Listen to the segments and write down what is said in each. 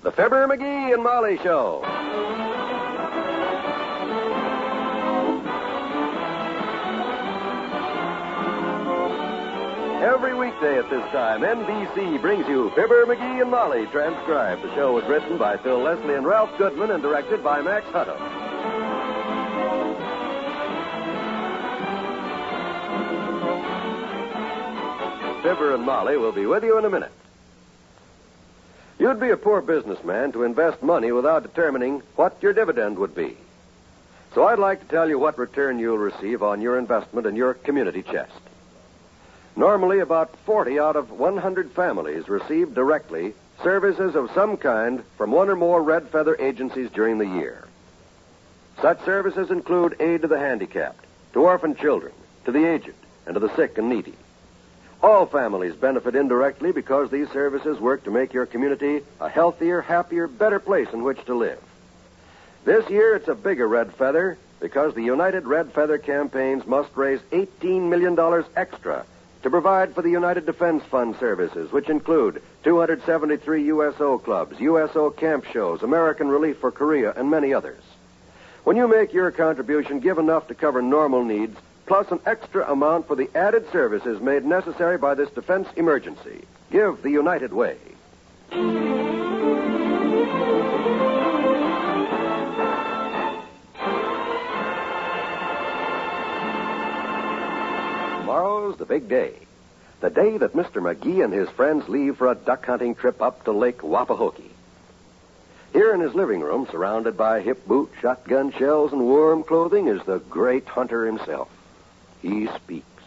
The Fibber, McGee, and Molly Show. Every weekday at this time, NBC brings you Fibber, McGee, and Molly transcribed. The show was written by Phil Leslie and Ralph Goodman and directed by Max Hutto. Fibber and Molly will be with you in a minute. You'd be a poor businessman to invest money without determining what your dividend would be. So I'd like to tell you what return you'll receive on your investment in your community chest. Normally, about 40 out of 100 families receive directly services of some kind from one or more red feather agencies during the year. Such services include aid to the handicapped, to orphan children, to the aged, and to the sick and needy. All families benefit indirectly because these services work to make your community a healthier, happier, better place in which to live. This year, it's a bigger red feather because the United Red Feather campaigns must raise $18 million extra to provide for the United Defense Fund services, which include 273 USO clubs, USO camp shows, American Relief for Korea, and many others. When you make your contribution, give enough to cover normal needs, plus an extra amount for the added services made necessary by this defense emergency. Give the United Way. Tomorrow's the big day. The day that Mr. McGee and his friends leave for a duck hunting trip up to Lake Wapahokee. Here in his living room, surrounded by hip boots, shotgun shells, and warm clothing, is the great hunter himself. He speaks.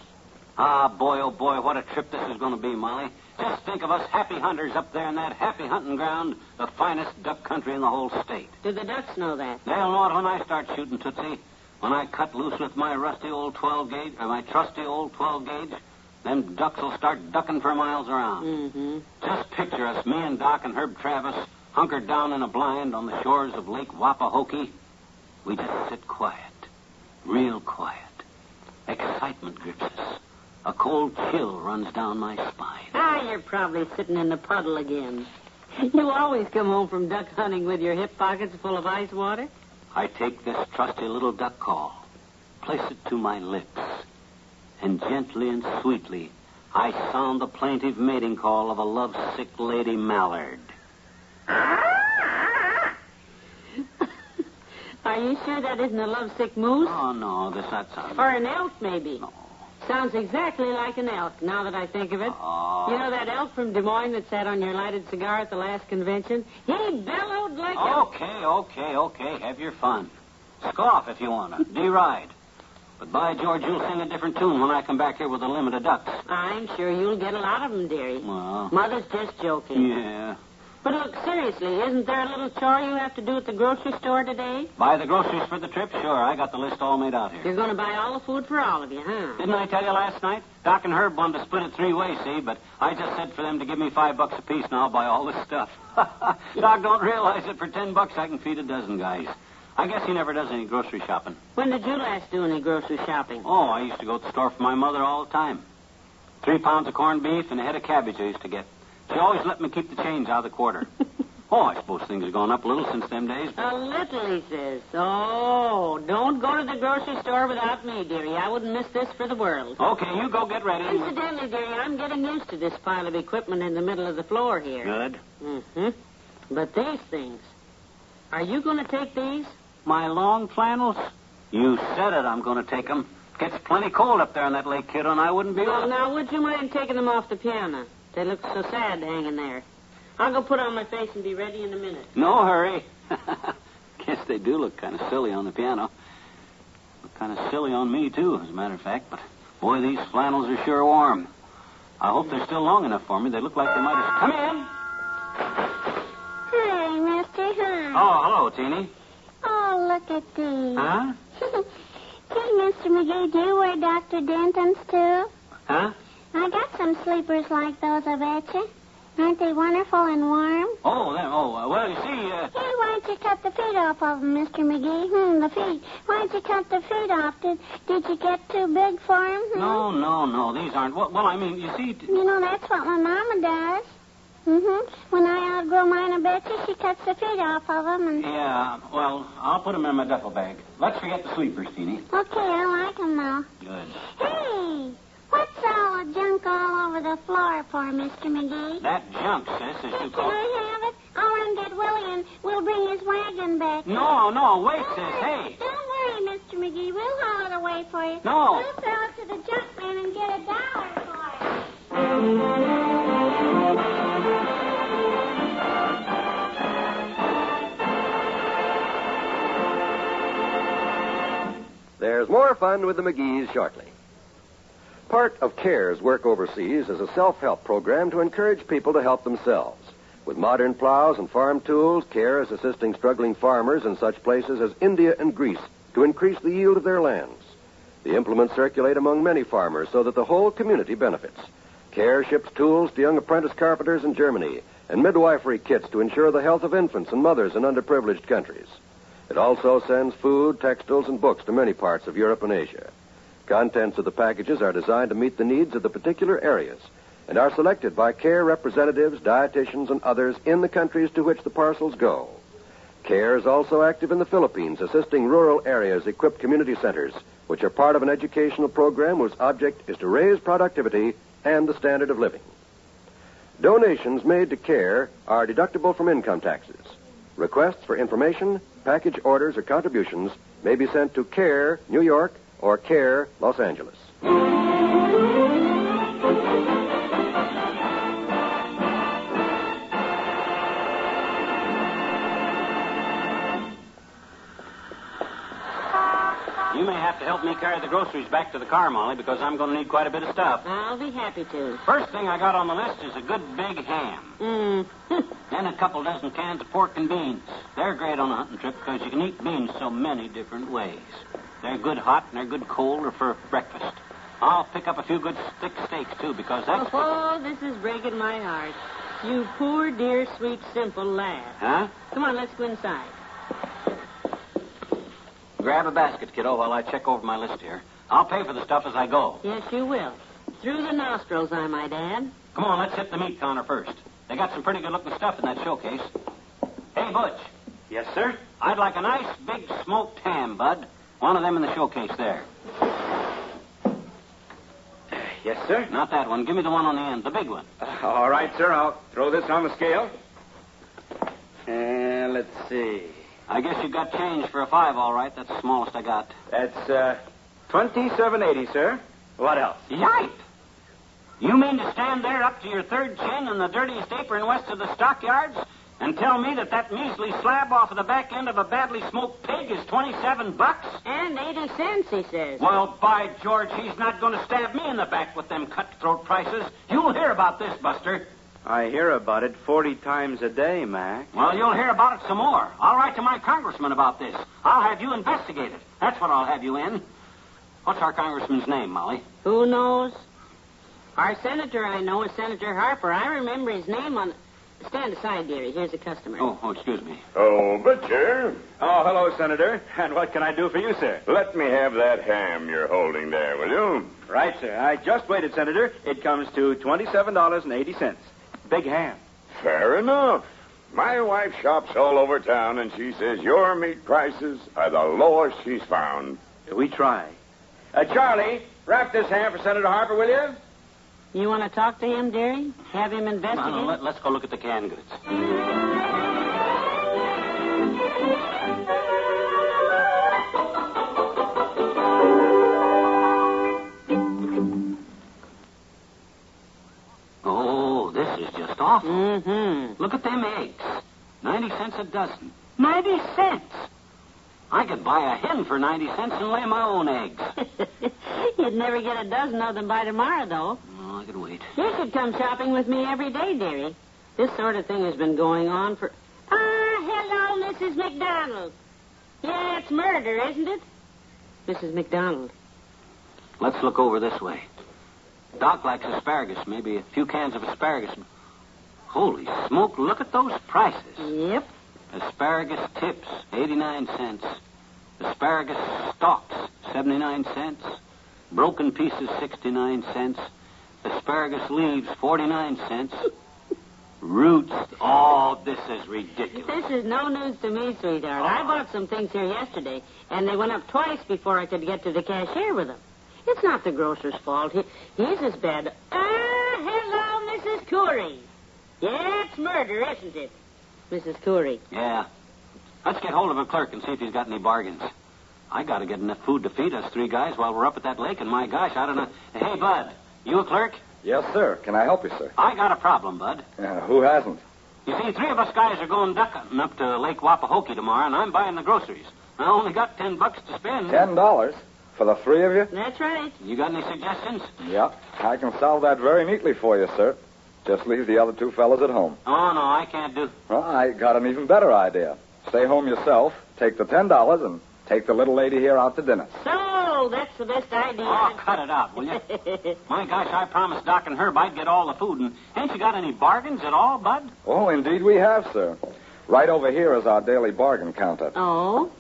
Ah, boy, oh boy, what a trip this is going to be, Molly. Just think of us happy hunters up there in that happy hunting ground, the finest duck country in the whole state. Do the ducks know that? They'll know it when I start shooting, Tootsie. When I cut loose with my rusty old 12-gauge, or my trusty old 12-gauge, them ducks will start ducking for miles around. Mm-hmm. Just picture us, me and Doc and Herb Travis, hunkered down in a blind on the shores of Lake Wapahokee. We just sit quiet, real quiet. Excitement grips us. A cold chill runs down my spine. Ah, you're probably sitting in the puddle again. You always come home from duck hunting with your hip pockets full of ice water. I take this trusty little duck call, place it to my lips, and gently and sweetly I sound the plaintive mating call of a lovesick lady mallard. Are you sure that isn't a lovesick moose? Oh, no, that's not sound. Or an elk, maybe. No. Sounds exactly like an elk, now that I think of it. Oh. You know that elk from Des Moines that sat on your lighted cigar at the last convention? He bellowed like Okay. Have your fun. Scoff if you want to. Deride. But by George, you'll sing a different tune when I come back here with a limit of ducks. I'm sure you'll get a lot of them, dearie. Well. Mother's just joking. Yeah. But look, seriously, isn't there a little chore you have to do at the grocery store today? Buy the groceries for the trip? Sure, I got the list all made out here. You're going to buy all the food for all of you, huh? Didn't I tell you last night? Doc and Herb wanted to split it 3 ways, see? But I just said for them to give me $5 apiece, and I'll buy all this stuff. Doc don't realize that for $10 I can feed a dozen guys. I guess he never does any grocery shopping. When did you last do any grocery shopping? Oh, I used to go to the store for my mother all the time. 3 pounds of corned beef and a head of cabbage I used to get. She always let me keep the change out of the quarter. Oh, I suppose things have gone up a little since them days. A little, he says. Oh, don't go to the grocery store without me, dearie. I wouldn't miss this for the world. Okay, you go get ready. Incidentally, dearie, I'm getting used to this pile of equipment in the middle of the floor here. Good. Mm-hmm. But these things, are you going to take these? My long flannels? You said it, I'm going to take them. Gets plenty cold up there in that lake, kiddo, and I wouldn't be... Well, now, would you mind taking them off the piano? They look so sad hanging there. I'll go put on my face and be ready in a minute. No hurry. Guess they do look kind of silly on the piano. Look kind of silly on me, too, as a matter of fact. But, boy, these flannels are sure warm. I hope they're still long enough for me. They look like they might have... Come in! Hi, Mister. Hi. Oh, hello, Teeny. Oh, look at these. Huh? Say, Mr. McGee, do you wear Dr. Denton's, too? Huh? I got some sleepers like those, I bet you. Aren't they wonderful and warm? Oh, well, you see, Hey, why'd you cut the feet off of them, Mr. McGee? The feet. Why'd you cut the feet off? Did you get too big for them? No, these aren't. Well, I mean, you see... You know, that's what my mama does. When I outgrow mine a Betsy, she cuts the feet off of them. And... Yeah, well, I'll put them in my duffel bag. Let's forget the sleepers, Teeny. Okay, I like them now. Good. Hey, what's all the junk all over the floor for, Mr. McGee? That junk, sis, as you Can call it. I have it? I'll run get Willie and we'll bring his wagon back. No, wait, sis, hey. Don't worry, Mr. McGee. We'll haul it away for you. No. We'll sell it to the junk man and get $1 for it. There's more fun with the McGees shortly. Part of CARE's work overseas is a self-help program to encourage people to help themselves. With modern plows and farm tools, CARE is assisting struggling farmers in such places as India and Greece to increase the yield of their lands. The implements circulate among many farmers so that the whole community benefits. CARE ships tools to young apprentice carpenters in Germany and midwifery kits to ensure the health of infants and mothers in underprivileged countries. It also sends food, textiles, and books to many parts of Europe and Asia. Contents of the packages are designed to meet the needs of the particular areas and are selected by CARE representatives, dietitians, and others in the countries to which the parcels go. CARE is also active in the Philippines, assisting rural areas, equipped community centers, which are part of an educational program whose object is to raise productivity and the standard of living. Donations made to CARE are deductible from income taxes. Requests for information, package orders, or contributions may be sent to CARE, New York, or CARE, Los Angeles. You may have to help me carry the groceries back to the car, Molly, because I'm going to need quite a bit of stuff. I'll be happy to. First thing I got on the list is a good big ham. Then a couple dozen cans of pork and beans. They're great on a hunting trip because you can eat beans so many different ways. They're good hot and they're good cold or for breakfast. I'll pick up a few good thick steaks, too, because that's... Oh, this is breaking my heart. You poor, dear, sweet, simple lad. Huh? Come on, let's go inside. Grab a basket, kiddo, while I check over my list here. I'll pay for the stuff as I go. Yes, you will. Through the nostrils, I might add. Come on, let's hit the meat counter first. They got some pretty good-looking stuff in that showcase. Hey, Butch. Yes, sir? I'd like a nice, big smoked ham, Bud. One of them in the showcase there. Yes, sir? Not that one. Give me the one on the end, the big one. All right, sir. I'll throw this on the scale. And let's see. I guess you got change for a 5, all right. That's the smallest I got. That's $27.80, sir. What else? Yipe! You mean to stand there up to your third chin in the dirtiest apron west of the stockyards and tell me that measly slab off of the back end of a badly smoked pig is $27? And 80 cents, he says. Well, by George, he's not going to stab me in the back with them cutthroat prices. You'll hear about this, Buster. I hear about it 40 times a day, Mac. Well, you'll hear about it some more. I'll write to my congressman about this. I'll have you investigated. That's what I'll have you in. What's our congressman's name, Molly? Who knows? Our senator I know is Senator Harper. I remember his name on... Stand aside, dearie. Here's a customer. Oh, excuse me. Oh, Butcher. Oh, hello, Senator. And what can I do for you, sir? Let me have that ham you're holding there, will you? Right, sir. I just waited, Senator. It comes to $27.80. Big ham. Fair enough. My wife shops all over town, and she says your meat prices are the lowest she's found. We try. Charlie, wrap this ham for Senator Harper, will you? You want to talk to him, dearie? Have him investigate? Well, let's go look at the canned goods. Oh, this is just awful. Mm-hmm. Look at them eggs. 90 cents a dozen. 90 cents! I could buy a hen for 90 cents and lay my own eggs. You'd never get a dozen of them by tomorrow, though. Oh, I could wait. You should come shopping with me every day, dearie. This sort of thing has been going on for... hello, Mrs. McDonald. Yeah, it's murder, isn't it? Mrs. McDonald. Let's look over this way. Doc likes asparagus, maybe a few cans of asparagus. Holy smoke, look at those prices. Yep. Asparagus tips, 89 cents. Asparagus stalks, 79 cents. Broken pieces, 69 cents. Asparagus leaves, 49 cents. Roots. Oh, this is ridiculous. This is no news to me, sweetheart. I bought some things here yesterday, and they went up twice before I could get to the cashier with them. It's not the grocer's fault. He's as bad. Hello, Mrs. Curry. Yeah, it's murder, isn't it? Mrs. Curry. Yeah. Let's get hold of a clerk and see if he's got any bargains. I got to get enough food to feed us 3 guys while we're up at that lake, and my gosh, I don't know. Hey, Bud, you a clerk? Yes, sir. Can I help you, sir? I got a problem, Bud. Who hasn't? You see, 3 of us guys are going ducking up to Lake Wapahokee tomorrow, and I'm buying the groceries. I only got $10 to spend. $10? For the 3 of you? That's right. You got any suggestions? Yeah. I can solve that very neatly for you, sir. Just leave the other 2 fellas at home. Oh, no, I can't do. Well, I got an even better idea. Stay home yourself, take the $10, and take the little lady here out to dinner. So, that's the best idea. Oh, cut it out, will you? My gosh, I promised Doc and Herb I'd get all the food, and ain't you got any bargains at all, Bud? Oh, indeed we have, sir. Right over here is our daily bargain counter. Oh?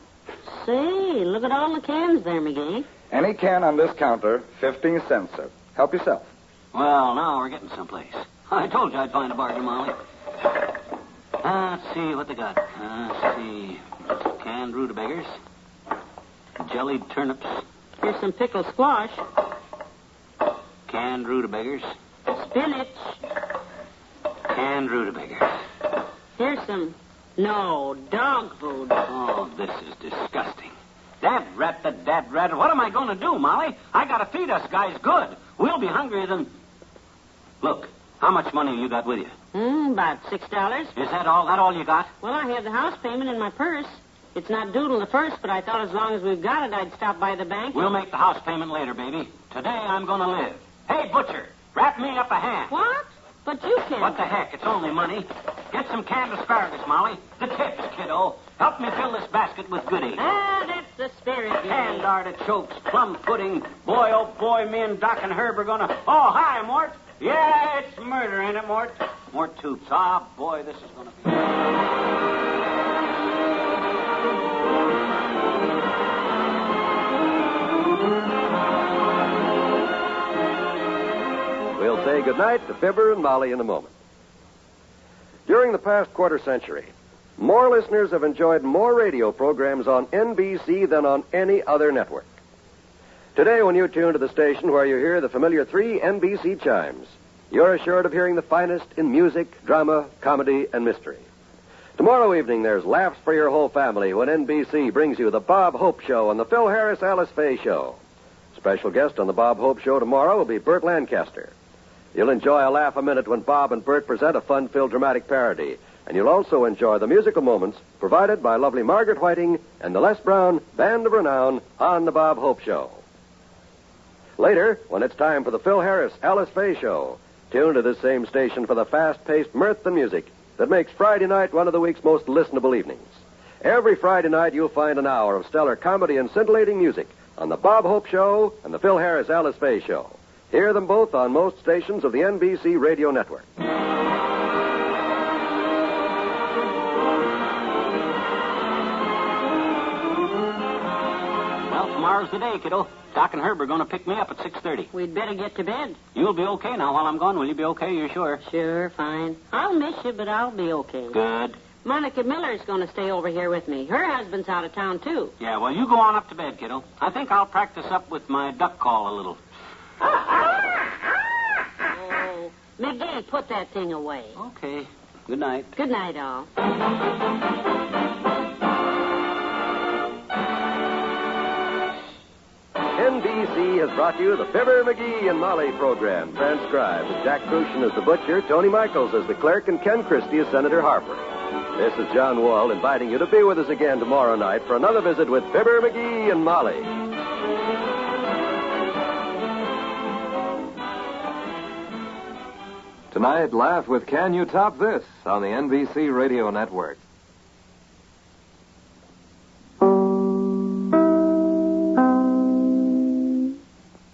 Say, look at all the cans there, McGee. Any can on this counter, 15 cents, sir. Help yourself. Well, now we're getting someplace. I told you I'd find a bargain, Molly. Let's see what they got. Let's see. Canned rutabagas. Jellied turnips. Here's some pickled squash. Canned rutabagas. Spinach. Canned rutabagas. Here's some... No, dog food. Oh, this is disgusting. Dad rat. What am I going to do, Molly? I got to feed us guys good. We'll be hungrier than... Look, how much money you got with you? About $6. Is that all you got? Well, I have the house payment in my purse. It's not due till the 1st, but I thought as long as we've got it, I'd stop by the bank. We'll make the house payment later, baby. Today I'm going to live. Hey, Butcher, wrap me up a ham. What? But you can't. What the heck? It's only money. Get some canned asparagus, Molly. The tips, kiddo. Help me fill this basket with goodies. That's the spirit. Canned artichokes, plum pudding. Boy, oh boy, me and Doc and Herb are going to... Oh, hi, Mort. Yeah, it's murder, ain't it, Mort? Mort Toops. Ah, boy, this is going to be... We'll say goodnight to Fibber and Molly in a moment. During the past quarter century, more listeners have enjoyed more radio programs on NBC than on any other network. Today, when you tune to the station where you hear the familiar 3 NBC chimes, you're assured of hearing the finest in music, drama, comedy, and mystery. Tomorrow evening, there's laughs for your whole family when NBC brings you the Bob Hope Show and the Phil Harris Alice Faye Show. Special guest on the Bob Hope Show tomorrow will be Burt Lancaster. You'll enjoy a laugh a minute when Bob and Burt present a fun-filled dramatic parody. And you'll also enjoy the musical moments provided by lovely Margaret Whiting and the Les Brown Band of Renown on the Bob Hope Show. Later, when it's time for the Phil Harris Alice Faye Show, tune to this same station for the fast-paced mirth and music that makes Friday night one of the week's most listenable evenings. Every Friday night, you'll find an hour of stellar comedy and scintillating music on the Bob Hope Show and the Phil Harris Alice Faye Show. Hear them both on most stations of the NBC radio network. Well, tomorrow's the day, kiddo. Doc and Herb are going to pick me up at 6:30. We'd better get to bed. You'll be okay now while I'm gone. Will you be okay? You're sure? Sure, fine. I'll miss you, but I'll be okay. Good. Monica Miller's going to stay over here with me. Her husband's out of town, too. Yeah, well, you go on up to bed, kiddo. I think I'll practice up with my duck call a little. Oh, McGee, put that thing away. Okay. Good night. Good night, all. NBC has brought you the Fibber, McGee, and Molly program, transcribed with Jack Crucian as the butcher, Tony Michaels as the clerk, and Ken Christie as Senator Harper. This is John Wall inviting you to be with us again tomorrow night for another visit with Fibber, McGee, and Molly. Tonight, laugh with Can You Top This on the NBC Radio Network.